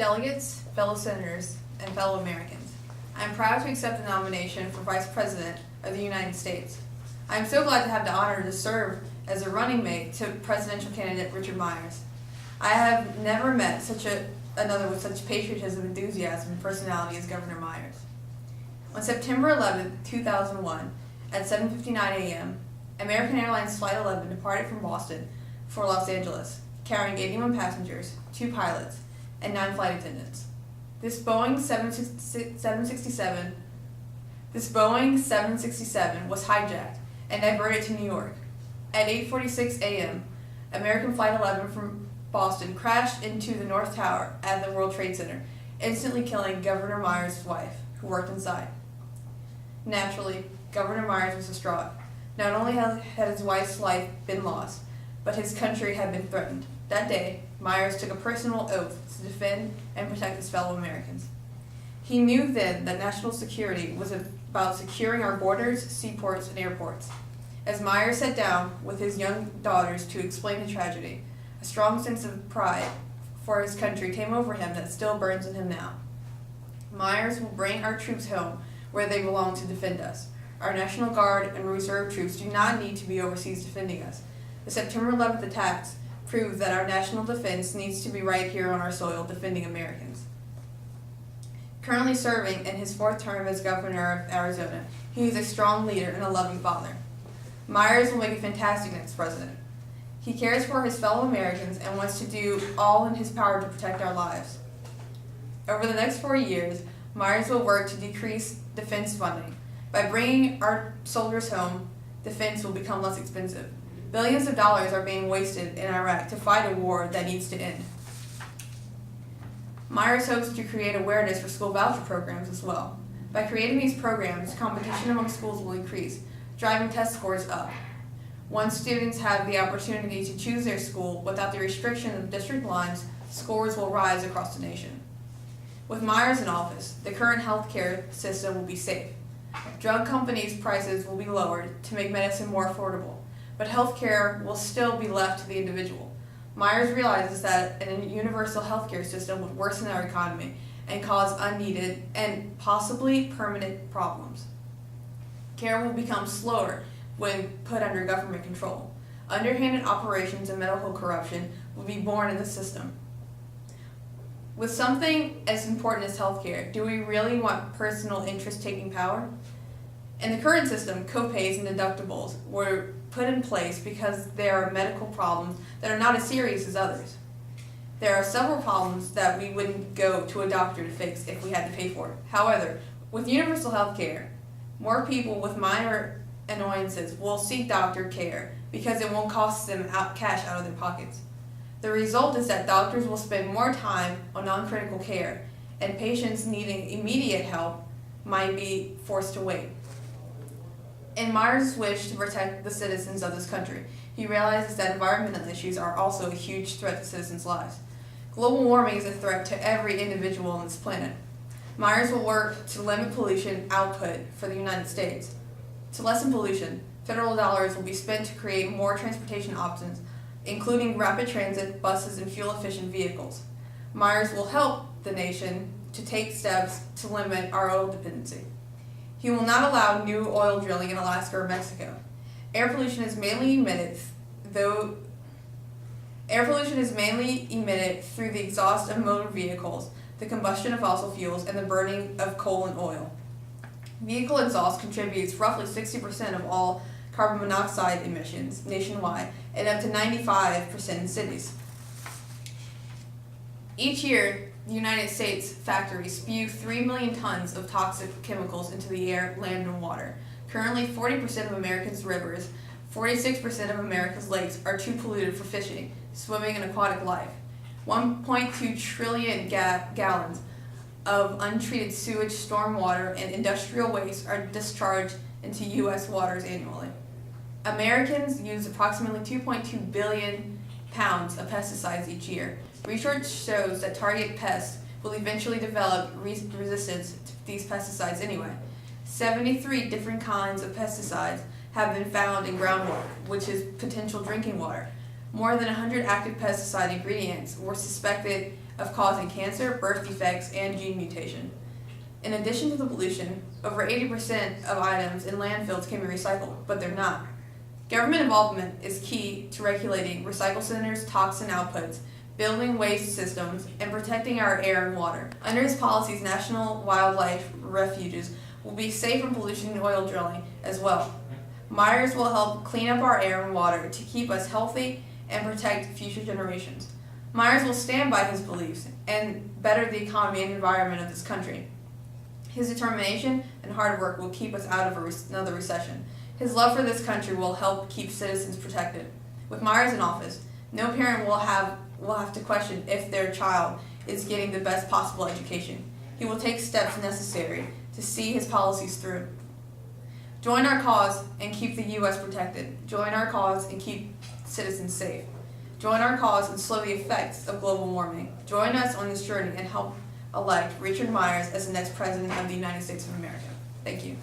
Delegates, fellow senators, and fellow Americans, I am proud to accept the nomination for Vice President of the United States. I am so glad to have the honor to serve as a running mate to presidential candidate Richard Myers. I have never met another with such patriotism, enthusiasm, and personality as Governor Myers. On September 11, 2001, at 7:59 a.m., American Airlines Flight 11 departed from Boston for Los Angeles, carrying 81 passengers, 2 pilots, and 9 flight attendants. This Boeing 767 was hijacked and diverted to New York. At 8:46 a.m., American Flight 11 from Boston crashed into the North Tower at the World Trade Center, instantly killing Governor Myers' wife, who worked inside. Naturally, Governor Myers was distraught. Not only had his wife's life been lost, but his country had been threatened. That day, Myers took a personal oath to defend and protect his fellow Americans. He knew then that national security was about securing our borders, seaports, and airports. As Myers sat down with his young daughters to explain the tragedy, a strong sense of pride for his country came over him that still burns in him now. Myers will bring our troops home where they belong to defend us. Our National Guard and Reserve troops do not need to be overseas defending us. The September 11th attacks prove that our national defense needs to be right here on our soil defending Americans. Currently serving in his 4th term as governor of Arizona, he is a strong leader and a loving father. Myers will make a fantastic next president. He cares for his fellow Americans and wants to do all in his power to protect our lives. Over the next 4 years, Myers will work to decrease defense funding. By bringing our soldiers home, defense will become less expensive. Billions of dollars are being wasted in Iraq to fight a war that needs to end. Myers hopes to create awareness for school voucher programs as well. By creating these programs, competition among schools will increase, driving test scores up. Once students have the opportunity to choose their school without the restriction of district lines, scores will rise across the nation. With Myers in office, the current healthcare system will be safe. Drug companies' prices will be lowered to make medicine more affordable, but healthcare will still be left to the individual. Myers realizes that a universal healthcare system would worsen our economy and cause unneeded and possibly permanent problems. Care will become slower when put under government control. Underhanded operations and medical corruption will be born in the system. With something as important as healthcare, do we really want personal interest taking power? In the current system, copays and deductibles were put in place because there are medical problems that are not as serious as others. There are several problems that we wouldn't go to a doctor to fix if we had to pay for it. However, with universal health care, more people with minor annoyances will seek doctor care because it won't cost them cash out of their pockets. The result is that doctors will spend more time on non-critical care, and patients needing immediate help might be forced to wait. In Myers' wish to protect the citizens of this country, he realizes that environmental issues are also a huge threat to citizens' lives. Global warming is a threat to every individual on this planet. Myers will work to limit pollution output for the United States. To lessen pollution, federal dollars will be spent to create more transportation options, including rapid transit, buses, and fuel-efficient vehicles. Myers will help the nation to take steps to limit our oil dependency. He will not allow new oil drilling in Alaska or Mexico. Air pollution is mainly emitted through the exhaust of motor vehicles, the combustion of fossil fuels, and the burning of coal and oil. Vehicle exhaust contributes roughly 60% of all carbon monoxide emissions nationwide and up to 95% in cities. Each year, the United States factories spew 3 million tons of toxic chemicals into the air, land, and water. Currently, 40% of America's rivers, 46% of America's lakes are too polluted for fishing, swimming, and aquatic life. 1.2 trillion gallons of untreated sewage, stormwater, and industrial waste are discharged into U.S. waters annually. Americans use approximately 2.2 billion pounds of pesticides each year. Research shows that target pests will eventually develop resistance to these pesticides anyway. 73 different kinds of pesticides have been found in groundwater, which is potential drinking water. More than 100 active pesticide ingredients were suspected of causing cancer, birth defects, and gene mutation. In addition to the pollution, over 80% of items in landfills can be recycled, but they're not. Government involvement is key to regulating recycle centers, toxin outputs, building waste systems, and protecting our air and water. Under his policies, national wildlife refuges will be safe from pollution and oil drilling as well. Myers will help clean up our air and water to keep us healthy and protect future generations. Myers will stand by his beliefs and better the economy and environment of this country. His determination and hard work will keep us out of another recession. His love for this country will help keep citizens protected. With Myers in office, no parent will have to question if their child is getting the best possible education. He will take steps necessary to see his policies through. Join our cause and keep the U.S. protected. Join our cause and keep citizens safe. Join our cause and slow the effects of global warming. Join us on this journey and help elect Richard Myers as the next President of the United States of America. Thank you.